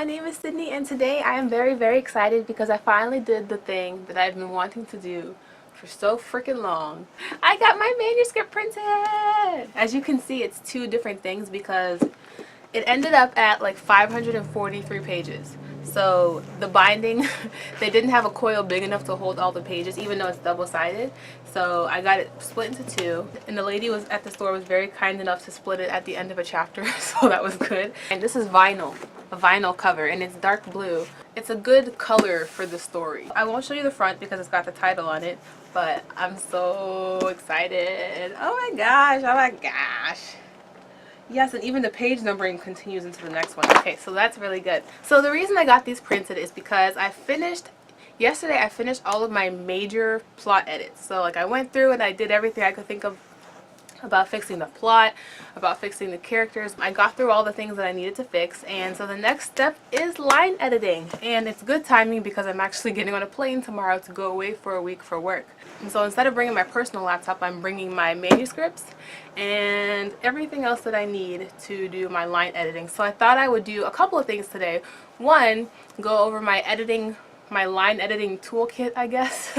my name is Sydney, and today I am very excited because I finally did the thing that I've been wanting to do for so freaking long. I got my manuscript printed! As you can see, it's two different things because it ended up at like 543 pages. So the binding, they didn't have a coil big enough to hold all the pages, even though it's double-sided. So I got it split into two, and the lady was at the store was very kind enough to split it at the end of a chapter, so that was good. And this is vinyl, a vinyl cover, and it's dark blue. It's a good color for the story. I won't show you the front because it's got the title on it, but I'm so excited. Oh my gosh, oh my gosh. Yes, and even the page numbering continues into the next one. Okay, so that's really good. So the reason I got these printed is because yesterday I finished all of my major plot edits. So like I went through and I did everything I could think of about fixing the plot, about fixing the characters. I got through all the things that I needed to fix, and so the next step is line editing. And it's good timing because I'm actually getting on a plane tomorrow to go away for a week for work. And so instead of bringing my personal laptop, I'm bringing my manuscripts and everything else that I need to do my line editing. So I thought I would do a couple of things today. One, go over my line editing toolkit, I guess,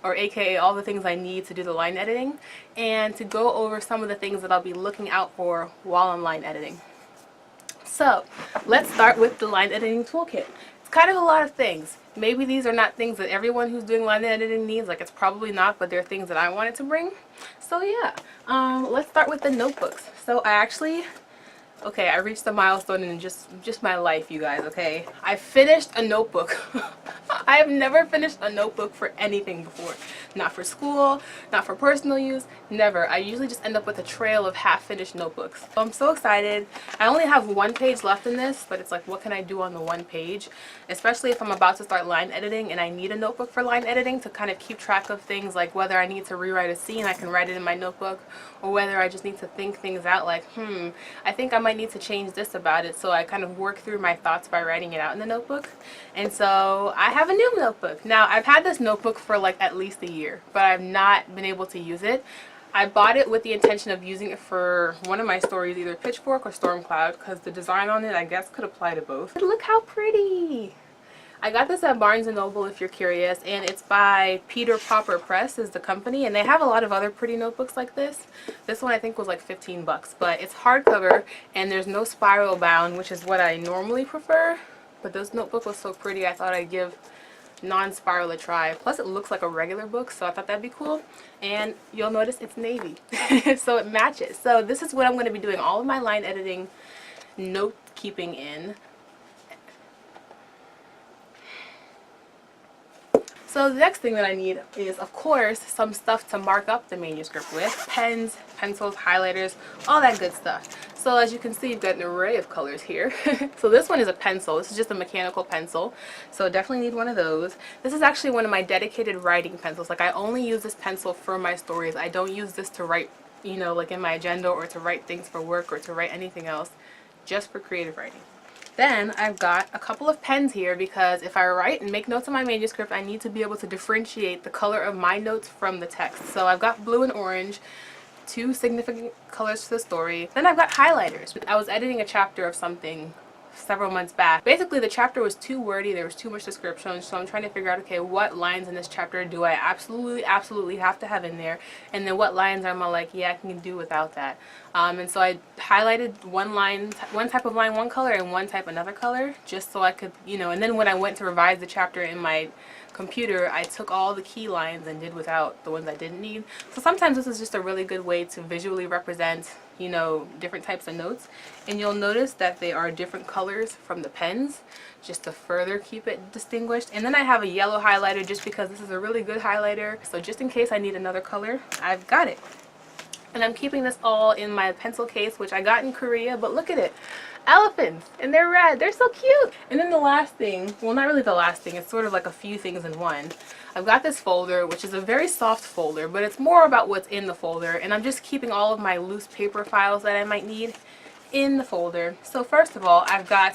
or aka all the things I need to do the line editing, and to go over some of the things that I'll be looking out for while I'm line editing. So let's start with the line editing toolkit. It's kind of a lot of things. Maybe these are not things that everyone who's doing line editing needs, like it's probably not, but they're things that I wanted to bring. So yeah, let's start with the notebooks. So I reached the milestone in just my life, you guys, okay? I finished a notebook. I have never finished a notebook for anything before. Not for school, not for personal use, never. I usually just end up with a trail of half-finished notebooks. So I'm so excited. I only have one page left in this, but it's like, what can I do on the one page? Especially if I'm about to start line editing and I need a notebook for line editing to kind of keep track of things, like whether I need to rewrite a scene, I can write it in my notebook, or whether I just need to think things out like, I think I might need to change this about it, so I kind of work through my thoughts by writing it out in the notebook. And so I have a new notebook. Now, I've had this notebook for like at least a year, but I've not been able to use it. I bought it with the intention of using it for one of my stories, either Pitchfork or Stormcloud, because the design on it, I guess, could apply to both. But look how pretty! I got this at Barnes & Noble if you're curious, and it's by Peter Popper Press is the company, and they have a lot of other pretty notebooks like this. This one I think was like 15 bucks, but it's hardcover and there's no spiral bound, which is what I normally prefer. But this notebook was so pretty, I thought I'd give non-spiral a try. Plus it looks like a regular book, so I thought that'd be cool. And you'll notice it's navy, so it matches. So this is what I'm going to be doing all of my line editing note keeping in. So the next thing that I need is, of course, some stuff to mark up the manuscript with. Pens, pencils, highlighters, all that good stuff. So as you can see, you've got an array of colors here. So this one is a pencil. This is just a mechanical pencil. So definitely need one of those. This is actually one of my dedicated writing pencils. Like I only use this pencil for my stories. I don't use this to write, like in my agenda or to write things for work or to write anything else. Just for creative writing. Then I've got a couple of pens here because if I write and make notes in my manuscript, I need to be able to differentiate the color of my notes from the text. So I've got blue and orange, two significant colors to the story. Then I've got highlighters. I was editing a chapter of something several months back. Basically the chapter was too wordy, there was too much description, so I'm trying to figure out, okay, what lines in this chapter do I absolutely have to have in there, and then what lines I'm like, yeah, I can do without that. And so I highlighted one type of line one color and one type another color, just so I could, and then when I went to revise the chapter in my computer, I took all the key lines and did without the ones I didn't need. So sometimes this is just a really good way to visually represent, different types of notes. And you'll notice that they are different colors from the pens, just to further keep it distinguished. And then I have a yellow highlighter just because this is a really good highlighter. So just in case I need another color, I've got it. And I'm keeping this all in my pencil case, which I got in Korea, but look at it. Elephants, and they're red. They're so cute. And then the last thing, well, not really the last thing, it's sort of like a few things in one. I've got this folder, which is a very soft folder, but it's more about what's in the folder, and I'm just keeping all of my loose paper files that I might need in the folder. So first of all, I've got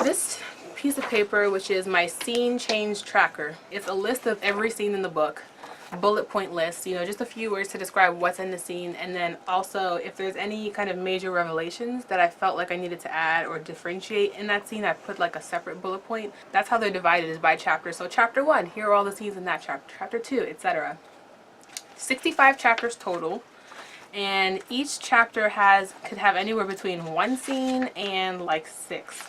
this piece of paper, which is my scene change tracker. It's a list of every scene in the book. bullet point lists, you know, just a few words to describe what's in the scene, and then also if there's any kind of major revelations that I felt like I needed to add or differentiate in that scene, I put like a separate bullet point. That's how they're divided, is by chapter. So chapter 1, here are all the scenes in that chapter. Chapter 2, etc. 65 chapters total, and each chapter could have anywhere between 1 scene and like 6.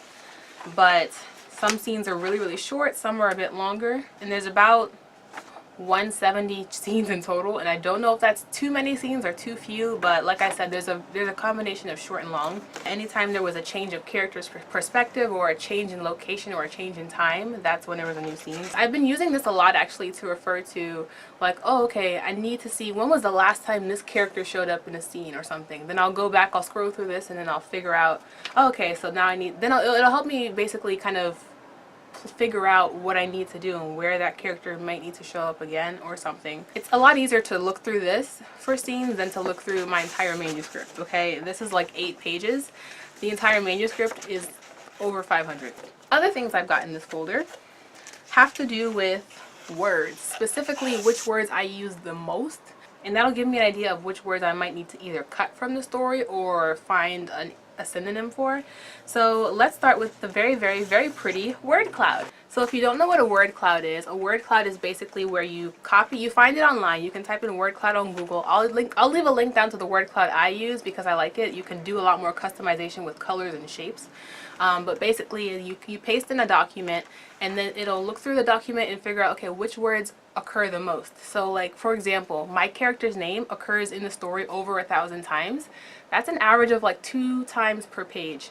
But some scenes are really short, some are a bit longer, and there's about 170 scenes in total, and I don't know if that's too many scenes or too few, but like I said, there's a combination of short and long. Anytime there was a change of character's perspective or a change in location or a change in time, that's when there was a new scene. I've been using this a lot actually to refer to like, oh okay, I need to see when was the last time this character showed up in a scene or something. Then I'll go back, I'll scroll through this, and then I'll figure out, oh, okay, so now I need, then it'll help me basically kind of figure out what I need to do and where that character might need to show up again or something. It's a lot easier to look through this for scenes than to look through my entire manuscript, okay? This is like 8 pages. The entire manuscript is over 500. Other things I've got in this folder have to do with words, specifically which words I use the most, and that'll give me an idea of which words I might need to either cut from the story or find a synonym for. So let's start with the very pretty word cloud. So if you don't know what a word cloud is, a word cloud is basically where you find it online. You can type in word cloud on Google. I'll leave a link down to the word cloud I use because I like it. You can do a lot more customization with colors and shapes. But basically you paste in a document, and then it'll look through the document and figure out, okay, which words occur the most. So like, for example, my character's name occurs in the story over 1,000 times. That's an average of like 2 times per page.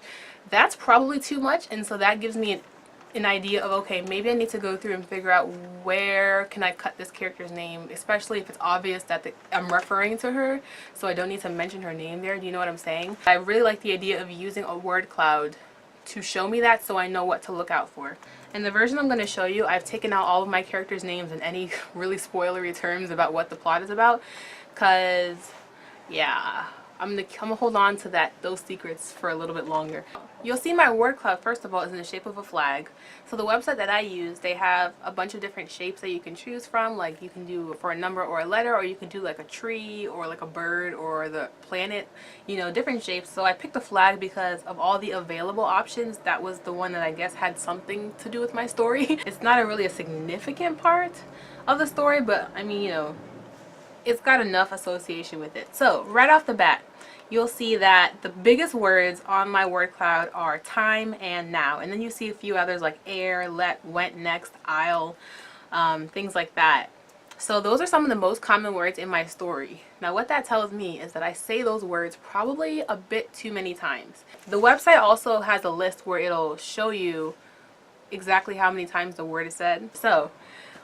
That's probably too much, and so that gives me an idea of, okay, maybe I need to go through and figure out where can I cut this character's name, especially if it's obvious that I'm referring to her, so I don't need to mention her name there. Do you know what I'm saying? I really like the idea of using a word cloud to show me that, so I know what to look out for. In the version I'm going to show you, I've taken out all of my characters' names and any really spoilery terms about what the plot is about, because yeah, I'm gonna hold on to those secrets for a little bit longer. You'll see my word cloud, first of all, is in the shape of a flag. So the website that I use, they have a bunch of different shapes that you can choose from. Like you can do for a number or a letter, or you can do like a tree or like a bird or the planet, you know, different shapes. So I picked a flag because of all the available options, that was the one that I guess had something to do with my story. It's not really a significant part of the story, but I mean, you know, it's got enough association with it. So right off the bat, you'll see that the biggest words on my word cloud are time and now, and then you see a few others like air, let, went, next, I'll, things like that. So those are some of the most common words in my story. Now what that tells me is that I say those words probably a bit too many times. The website also has a list where it'll show you exactly how many times the word is said. So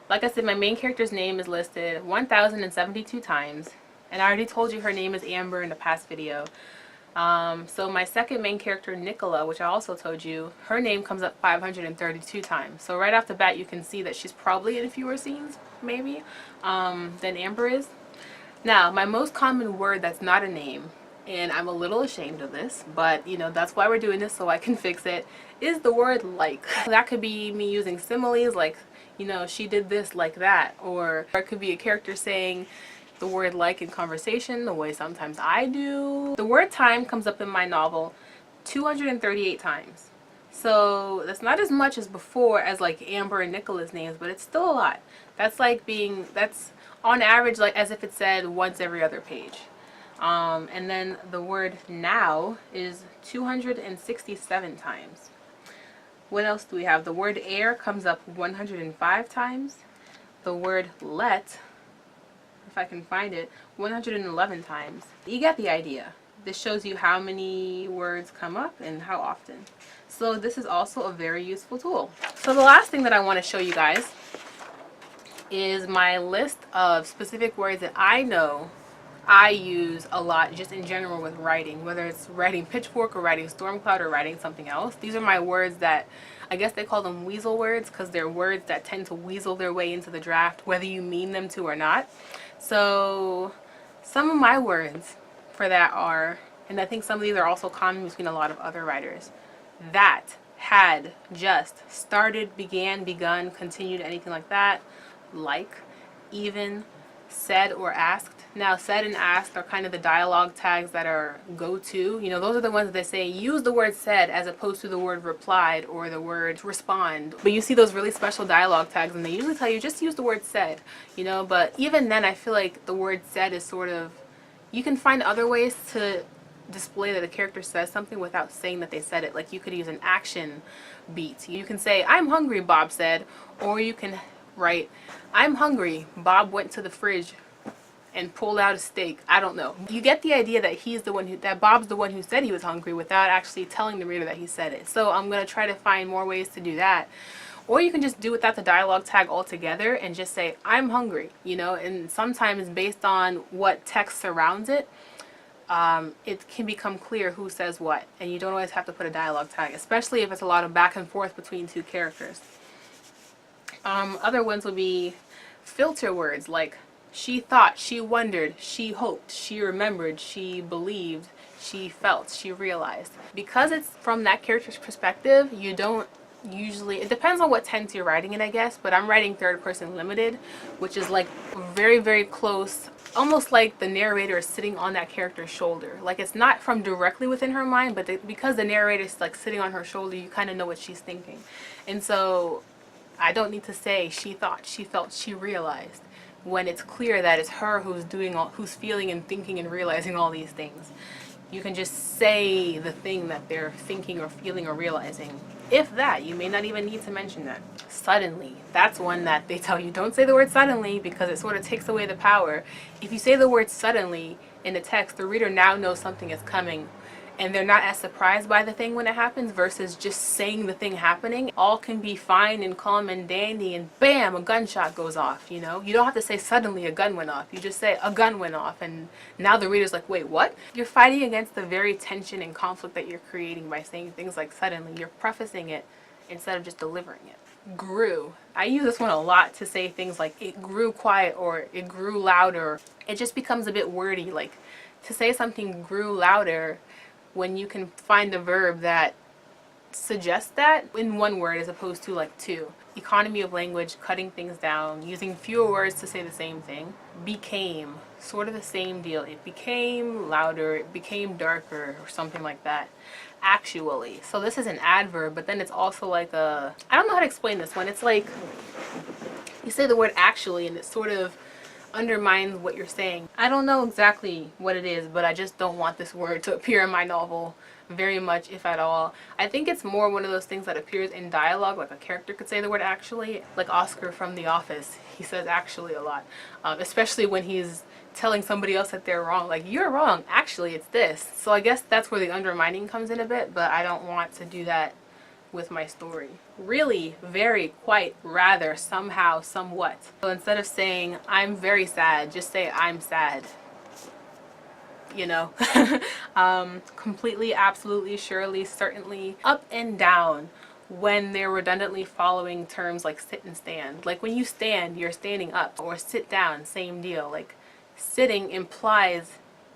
like I said, my main character's name is listed 1,072 times. And I already told you her name is Amber in the past video. So my second main character, Nicola, which I also told you, her name comes up 532 times. So right off the bat, you can see that she's probably in fewer scenes, maybe, than Amber is. Now, my most common word that's not a name, and I'm a little ashamed of this, but you know, that's why we're doing this, so I can fix it, is the word like. That could be me using similes, like, you know, she did this like that, or it could be a character saying the word like in conversation the way sometimes I do. The word time comes up in my novel 238 times. So that's not as much as before as like Amber and Nicola's names, but it's still a lot. That's like that's on average like as if it said once every other page. And then the word now is 267 times. What else do we have? The word air comes up 105 times. The word let, if I can find it, 111 times. You get the idea. This shows you how many words come up and how often. So this is also a very useful tool. So the last thing that I want to show you guys is my list of specific words that I know I use a lot just in general with writing, whether it's writing Pitchfork or writing Stormcloud or writing something else. These are my words that, I guess they call them weasel words because they're words that tend to weasel their way into the draft whether you mean them to or not. So some of my words for that are, and I think some of these are also common between a lot of other writers, that, had, just, started, began, begun, continued, anything like that, like, even, said or asked. Now, said and asked are kind of the dialogue tags that are go-to. You know, those are the ones that say use the word said as opposed to the word replied or the word respond. But you see those really special dialogue tags and they usually tell you just use the word said, you know, but even then I feel like the word said is sort of, you can find other ways to display that the character says something without saying that they said it. Like you could use an action beat. You can say, I'm hungry, Bob said, or you can write, I'm hungry, Bob went to the fridge and pulled out a steak. I don't know. You get the idea that he's the one who, that Bob's the one who said he was hungry without actually telling the reader that he said it. So I'm going to try to find more ways to do that. Or you can just do without the dialogue tag altogether and just say, I'm hungry, you know, and sometimes based on what text surrounds it, it can become clear who says what, and you don't always have to put a dialogue tag, especially if it's a lot of back and forth between two characters. Other ones would be filter words like she thought, she wondered, she hoped, she remembered, she believed, she felt, she realized. Because it's from that character's perspective, you don't usually, it depends on what tense you're writing in, I guess, but I'm writing third person limited, which is like very, very close, almost like the narrator is sitting on that character's shoulder. Like it's not from directly within her mind, but because the narrator is like sitting on her shoulder, you kind of know what she's thinking. And so I don't need to say she thought, she felt, she realized, when it's clear that it's her who's doing all, who's feeling and thinking and realizing all these things. You can just say the thing that they're thinking or feeling or realizing. If that, you may not even need to mention that. Suddenly, that's one that they tell you don't say the word suddenly because it sort of takes away the power. If you say the word suddenly in the text, the reader now knows something is coming and they're not as surprised by the thing when it happens versus just saying the thing happening. All can be fine and calm and dandy and bam, a gunshot goes off, you know? You don't have to say suddenly a gun went off. You just say a gun went off and now the reader's like, wait, what? You're fighting against the very tension and conflict that you're creating by saying things like suddenly. You're prefacing it instead of just delivering it. Grew. I use this one a lot to say things like it grew quiet or it grew louder. It just becomes a bit wordy. Like to say something grew louder when you can find a verb that suggests that in one word as opposed to like two. Economy of language, cutting things down, using fewer words to say the same thing. Became, sort of the same deal. It became louder, it became darker, or something like that. Actually. So this is an adverb, but then it's also like a, I don't know how to explain this one. It's like you say the word actually and it sort of undermines what you're saying. I don't know exactly what it is, but I just don't want this word to appear in my novel very much, if at all. I think it's more one of those things that appears in dialogue, like a character could say the word actually, like Oscar from The Office. He says actually a lot, especially when he's telling somebody else that they're wrong, like you're wrong, actually it's this. So I guess that's where the undermining comes in a bit, but I don't want to do that with my story. Really, very, quite, rather, somehow, somewhat. So instead of saying I'm very sad, just say I'm sad. You know? Completely, absolutely, surely, certainly, up and down when they're redundantly following terms like sit and stand. Like when you stand, you're standing up, or sit down, same deal. Like sitting implies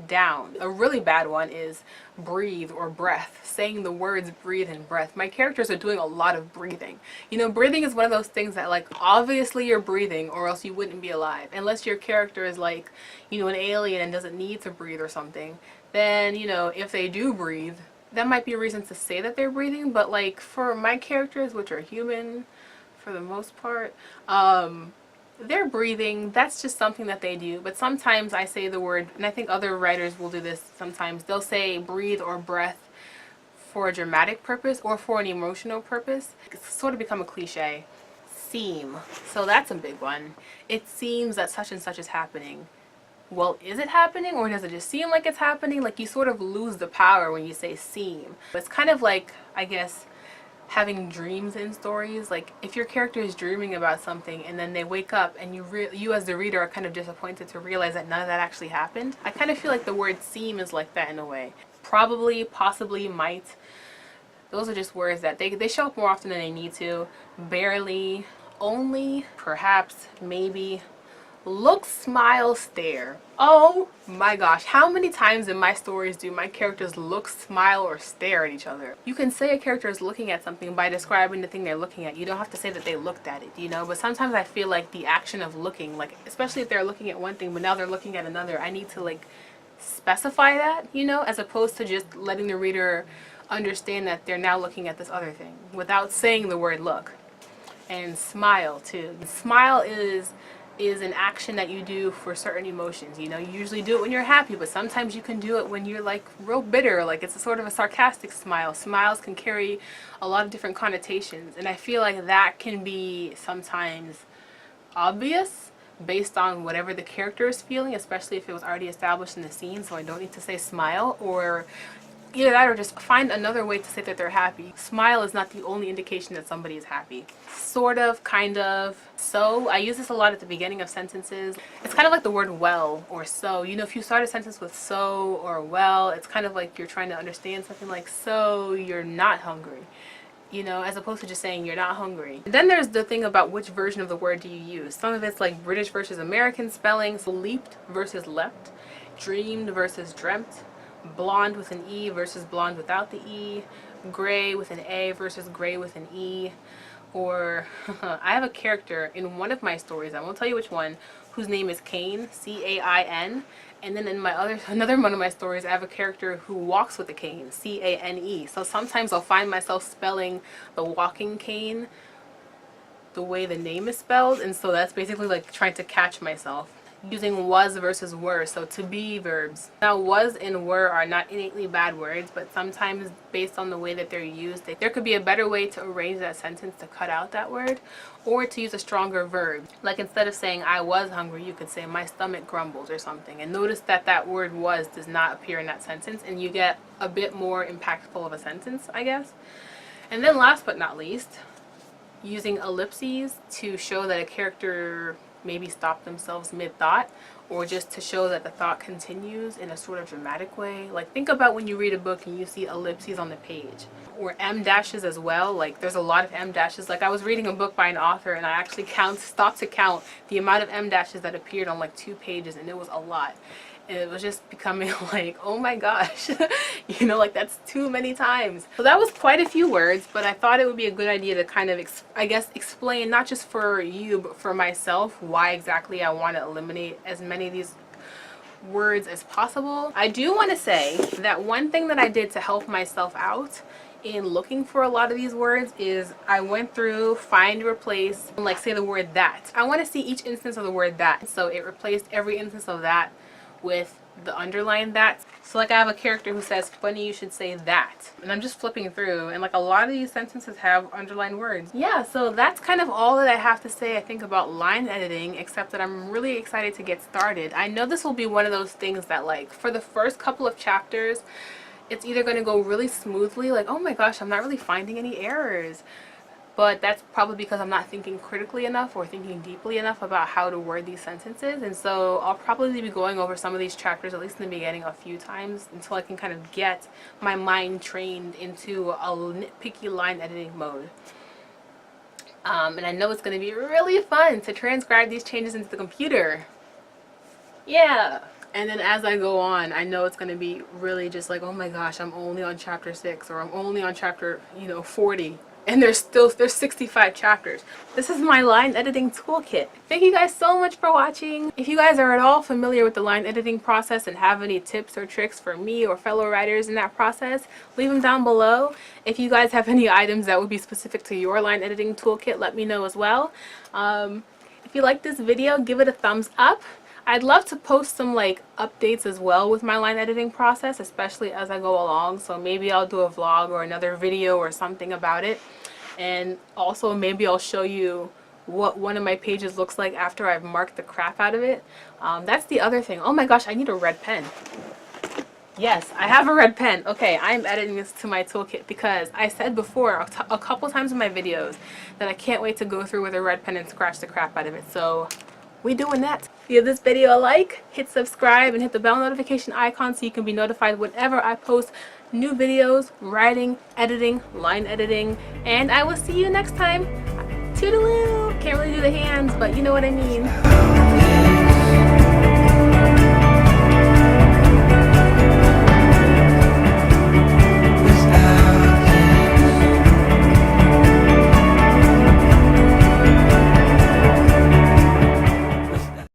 down. A really bad one is breathe or breath, saying the words breathe and breath. My characters are doing a lot of breathing. You know, breathing is one of those things that like obviously you're breathing or else you wouldn't be alive, unless your character is like, you know, an alien and doesn't need to breathe or something. Then, you know, if they do breathe, that might be a reason to say that they're breathing. But like for my characters, which are human for the most part, they're breathing. That's just something that they do. But sometimes I say the word, and I think other writers will do this sometimes, they'll say breathe or breath for a dramatic purpose or for an emotional purpose. It's sort of become a cliche. Seem. So that's a big one. It seems that such and such is happening. Well, is it happening or does it just seem like it's happening? Like you sort of lose the power when you say seem. It's kind of like, I guess, having dreams in stories. Like if your character is dreaming about something and then they wake up and you as the reader are kind of disappointed to realize that none of that actually happened. I kind of feel like the word seem is like that in a way. Probably, possibly, might. Those are just words that they show up more often than they need to. Barely, only, perhaps, maybe, Look, smile, stare. Oh my gosh, how many times in my stories do my characters look, smile, or stare at each other? You can say a character is looking at something by describing the thing they're looking at. You don't have to say that they looked at it, you know? But sometimes I feel like the action of looking, like especially if they're looking at one thing but now they're looking at another, I need to like specify that, you know, as opposed to just letting the reader understand that they're now looking at this other thing without saying the word look. And smile too. Smile is an action that you do for certain emotions. You know, you usually do it when you're happy, but sometimes you can do it when you're like real bitter, like it's a sort of a sarcastic smile. Smiles can carry a lot of different connotations, and I feel like that can be sometimes obvious based on whatever the character is feeling, especially if it was already established in the scene, so I don't need to say smile, or either that or just find another way to say that they're happy. Smile is not the only indication that somebody is happy. Sort of, kind of. So, I use this a lot at the beginning of sentences. It's kind of like the word well or so. You know, if you start a sentence with so or well, it's kind of like you're trying to understand something like, so you're not hungry. You know, as opposed to just saying you're not hungry. And then there's the thing about which version of the word do you use. Some of it's like British versus American spelling, so leaped versus leapt, dreamed versus dreamt, blonde with an E versus blonde without the E, gray with an A versus gray with an E. Or I have a character in one of my stories, I won't tell you which one, whose name is Cain, C-A-I-N. And then in another one of my stories, I have a character who walks with a cane, C-A-N-E. So sometimes I'll find myself spelling the walking cane the way the name is spelled, and so that's basically like trying to catch myself. Using was versus were, so to be verbs. Now was and were are not innately bad words, but sometimes based on the way that they're used, there could be a better way to arrange that sentence to cut out that word, or to use a stronger verb. Like instead of saying I was hungry, you could say my stomach grumbles or something. And notice that that word was does not appear in that sentence, and you get a bit more impactful of a sentence, I guess. And then last but not least, using ellipses to show that a character maybe stop themselves mid-thought, or just to show that the thought continues in a sort of dramatic way. Like think about when you read a book and you see ellipses on the page, or M dashes as well. Like there's a lot of M dashes. Like I was reading a book by an author and I actually stopped to count the amount of M dashes that appeared on like 2 pages, and it was a lot. And it was just becoming like, oh my gosh, you know, like that's too many times. So that was quite a few words, but I thought it would be a good idea to kind of, I guess, explain, not just for you, but for myself, why exactly I want to eliminate as many of these words as possible. I do want to say that one thing that I did to help myself out in looking for a lot of these words is I went through find, replace, and like say the word that. I want to see each instance of the word that, so it replaced every instance of that with the underline that. So like I have a character who says, funny you should say that, and I'm just flipping through, and like a lot of these sentences have underlined words. Yeah, so that's kind of all that I have to say I think about line editing, except that I'm really excited to get started. I know this will be one of those things that like for the first couple of chapters it's either going to go really smoothly, like oh my gosh I'm not really finding any errors, but that's probably because I'm not thinking critically enough or thinking deeply enough about how to word these sentences. And so I'll probably be going over some of these chapters, at least in the beginning, a few times until I can kind of get my mind trained into a nitpicky line editing mode. And I know it's going to be really fun to transcribe these changes into the computer. Yeah. And then as I go on, I know it's going to be really just like, oh my gosh, I'm only on chapter 6, or I'm only on chapter, 40. And there's 65 chapters. This is my line editing toolkit. Thank you guys so much for watching. If you guys are at all familiar with the line editing process and have any tips or tricks for me or fellow writers in that process, leave them down below. If you guys have any items that would be specific to your line editing toolkit, let me know as well. If you like this video, give it a thumbs up. I'd love to post some like updates as well with my line editing process, especially as I go along. So maybe I'll do a vlog or another video or something about it. And also maybe I'll show you what one of my pages looks like after I've marked the crap out of it. That's the other thing. Oh my gosh, I need a red pen. Yes, I have a red pen. Okay, I'm editing this to my toolkit because I said before a couple times in my videos that I can't wait to go through with a red pen and scratch the crap out of it. So we doing that. Give this video a like, hit subscribe, and hit the bell notification icon so you can be notified whenever I post new videos, writing, editing, line editing, and I will see you next time. Toodaloo! Can't really do the hands, but you know what I mean.